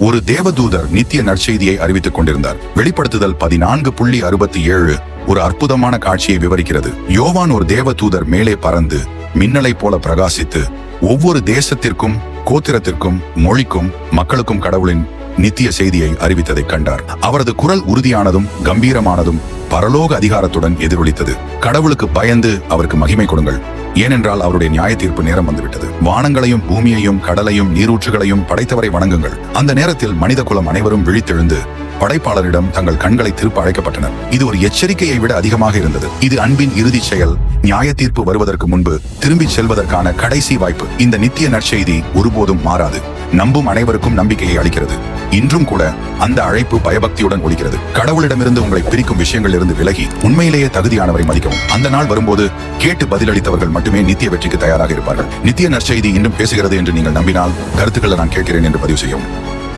ஒரு தேவதூதர் நித்திய நற்செய்தியை அறிவித்துக் கொண்டிருந்தார். வெளிப்படுத்துதல் 14:67 ஒரு அற்புதமான காட்சியை விவரிக்கிறது. யோவான் ஒரு தேவதூதர் மேலே பறந்து மின்னலை போல பிரகாசித்து ஒவ்வொரு தேசத்திற்கும், கோத்திரத்திற்கும், மொழிக்கும், மக்களுக்கும் கடவுளின் நித்திய செய்தியை அறிவித்ததை கண்டார். அவரது குரல் உறுதியானதும் கம்பீரமானதும் பரலோக அதிகாரத்துடன் எதிரொலித்தது. கடவுளுக்கு பயந்து அவருக்கு மகிமை கொடுங்கள், ஏனென்றால் அவருடைய நியாய தீர்ப்பு நேரம் வந்துவிட்டது. வானங்களையும் பூமியையும் கடலையும் நீரூற்றுகளையும் படைத்தவரை வணங்குங்கள். அந்த நேரத்தில் மனித குலம் அனைவரும் விழித்தெழுந்து படைப்பாளரிடம் தங்கள் கண்களை திருப்ப அழைக்கப்பட்டனர். இது ஒரு எச்சரிக்கையை விட அதிகமாக இருந்தது. இது அன்பின் இறுதி செயல், நியாய தீர்ப்பு வருவதற்கு முன்பு திரும்பிச் செல்வதற்கான கடைசி வாய்ப்பு. இந்த நித்திய நற்செய்தி ஒருபோதும் மாறாது. நம்பும் அனைவருக்கும் நம்பிக்கையை அளிக்கிறது. இன்றும் கூட அந்த அழைப்பு பயபக்தியுடன் ஒலிக்கிறது. கடவுளிடமிருந்து உங்களை பிரிக்கும் விஷயங்கள் இருந்து விலகி உண்மையிலேயே தகுதியானவரை மதிக்கவும். அந்த நாள் வரும்போது கேட்டு பதிலளித்தவர்கள் மட்டுமே நித்திய வெற்றிக்கு தயாராக இருப்பார்கள். நித்திய நற்செய்தி இன்னும் பேசுகிறது என்று நீங்கள் நம்பினால் கருத்துக்களை நான் கேட்கிறேன் என்று பதிவு செய்யவும்.